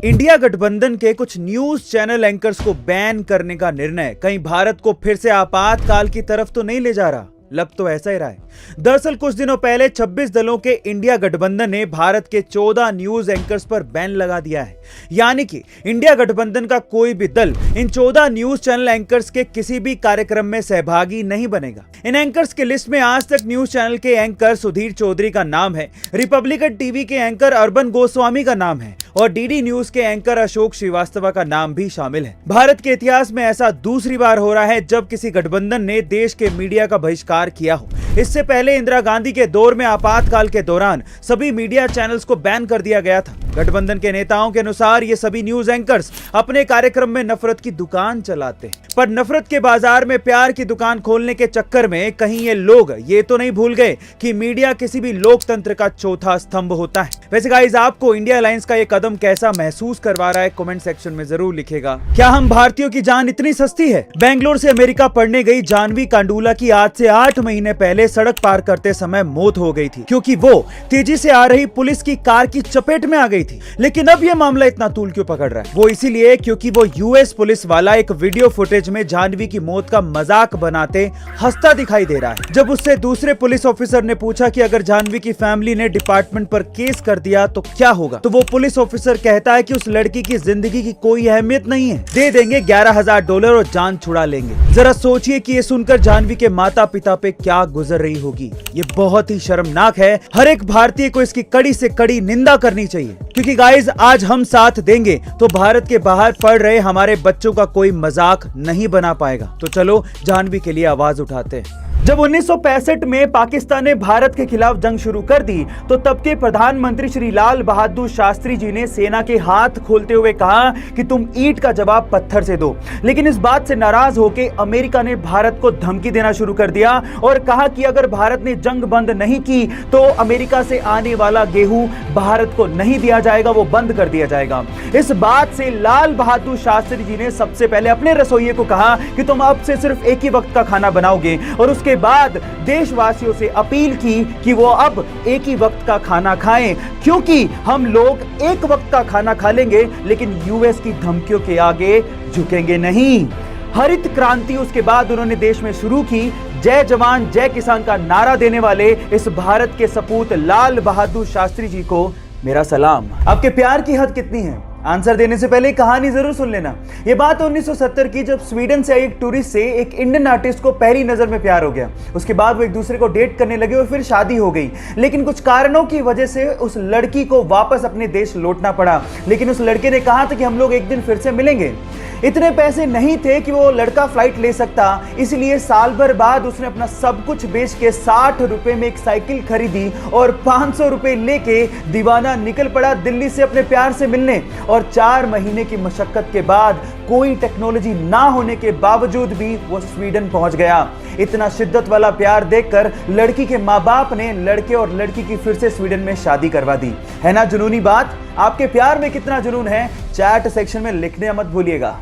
India गठबंधन के कुछ न्यूज चैनल एंकर्स को बैन करने का निर्णय कहीं भारत को फिर से आपातकाल की तरफ तो नहीं ले जा रहा। लग तो ऐसा ही रहा है। दरअसल कुछ दिनों पहले 26 दलों के इंडिया गठबंधन ने भारत के 14 न्यूज एंकर्स पर बैन लगा दिया है। यानी कि इंडिया गठबंधन का कोई भी दल इन 14 न्यूज चैनल एंकर्स के किसी भी कार्यक्रम में सहभागी नहीं बनेगा। इन एंकर्स के लिस्ट में आज तक न्यूज चैनल के एंकर सुधीर चौधरी का नाम है, रिपब्लिकन टीवी के एंकर अर्बन गोस्वामी का नाम है और डीडी न्यूज के एंकर अशोक श्रीवास्तव का नाम भी शामिल है। भारत के इतिहास में ऐसा दूसरी बार हो रहा है जब किसी गठबंधन ने देश के मीडिया का बहिष्कार किया हो। इससे पहले इंदिरा गांधी के दौर में आपातकाल के दौरान सभी मीडिया चैनल्स को बैन कर दिया गया था। गठबंधन के नेताओं के अनुसार ये सभी न्यूज एंकर्स अपने कार्यक्रम में नफरत की दुकान चलाते हैं, पर नफरत के बाजार में प्यार की दुकान खोलने के चक्कर में कहीं ये लोग ये तो नहीं भूल गए कि मीडिया किसी भी लोकतंत्र का चौथा स्तंभ होता है। वैसे गाइस, आपको इंडिया अलायंस का ये कदम कैसा महसूस करवा रहा है कमेंट सेक्शन में जरूर लिखेगा। क्या हम भारतीयों की जान इतनी सस्ती है? बेंगलोर से अमेरिका पढ़ने गई जानवी कांडूला की आज से 8 महीने पहले सड़क पार करते समय मौत हो गई थी क्योंकि वो तेजी से आ रही पुलिस की कार की चपेट में आ गई थी। लेकिन अब यह मामला इतना तूल क्यों पकड़ रहा है? वो इसीलिए क्योंकि वो यूएस पुलिस वाला एक वीडियो फुटेज में जानवी की मौत का मजाक बनाते हंसता दिखाई दे रहा है। जब उससे दूसरे पुलिस ऑफिसर ने पूछा कि अगर जानवी की फैमिली ने डिपार्टमेंट पर केस कर दिया तो क्या होगा, तो वो पुलिस ऑफिसर कहता है कि उस लड़की की जिंदगी की कोई अहमियत नहीं है, दे देंगे $11,000 और जान छुड़ा लेंगे। जरा सोचिए कि ये सुनकर जानवी के माता पिता पे क्या गुजर रही होगी। ये बहुत ही शर्मनाक है। हर एक भारतीय को इसकी कड़ी से कड़ी निंदा करनी चाहिए क्योंकि गाइस, आज हम साथ देंगे तो भारत के बाहर पढ़ रहे हमारे बच्चों का कोई मजाक नहीं बना पाएगा। तो चलो जानवी के लिए आवाज उठाते हैं। जब 1965 में पाकिस्तान ने भारत के खिलाफ जंग शुरू कर दी तो तब के प्रधानमंत्री श्री लाल बहादुर शास्त्री जी ने सेना के हाथ खोलते हुए कहा कि तुम ईंट का जवाब पत्थर से दो। लेकिन इस बात से नाराज होकर अमेरिका ने भारत को धमकी देना शुरू कर दिया और कहा कि अगर भारत ने जंग बंद नहीं की तो अमेरिका से आने वाला गेहूं भारत को नहीं दिया जाएगा, वो बंद कर दिया जाएगा। इस बात से लाल बहादुर शास्त्री जी ने सबसे पहले अपने रसोइये को कहा कि तुम अब से सिर्फ एक ही वक्त का खाना बनाओगे और उसके बाद देशवासियों से अपील की कि वो अब एक ही वक्त का खाना खाएं क्योंकि हम लोग एक वक्त का खाना खा लेंगे लेकिन यूएस की धमकियों के आगे झुकेंगे नहीं। हरित क्रांति उसके बाद उन्होंने देश में शुरू की। जय जवान जय किसान का नारा देने वाले इस भारत के सपूत लाल बहादुर शास्त्री जी को मेरा सलाम। आपके प्यार की हद कितनी है? आंसर देने से पहले कहानी जरूर सुन लेना। यह बात 1970 की, जब स्वीडन से एक टूरिस्ट से एक इंडियन आर्टिस्ट को पहली नजर में प्यार हो गया। उसके बाद वो एक दूसरे को डेट करने लगे और फिर शादी हो गई। लेकिन कुछ कारणों की वजह से उस लड़की को वापस अपने देश लौटना पड़ा। लेकिन उस लड़के ने कहा था कि हम लोग एक दिन फिर से मिलेंगे। इतने पैसे नहीं थे कि वो लड़का फ्लाइट ले सकता, इसलिए साल भर बाद उसने अपना सब कुछ बेच के 60 रुपए में एक साइकिल खरीदी और 500 रुपए लेके दीवाना निकल पड़ा दिल्ली से अपने प्यार से मिलने। और 4 महीने की मशक्कत के बाद कोई टेक्नोलॉजी ना होने के बावजूद भी वो स्वीडन पहुंच गया। इतना शिद्दत वाला प्यार देखकर लड़की के माँ बाप ने लड़के और लड़की की फिर से स्वीडन में शादी करवा दी। है ना जुनूनी बात? आपके प्यार में कितना जुनून है चैट सेक्शन में लिखने मत भूलिएगा।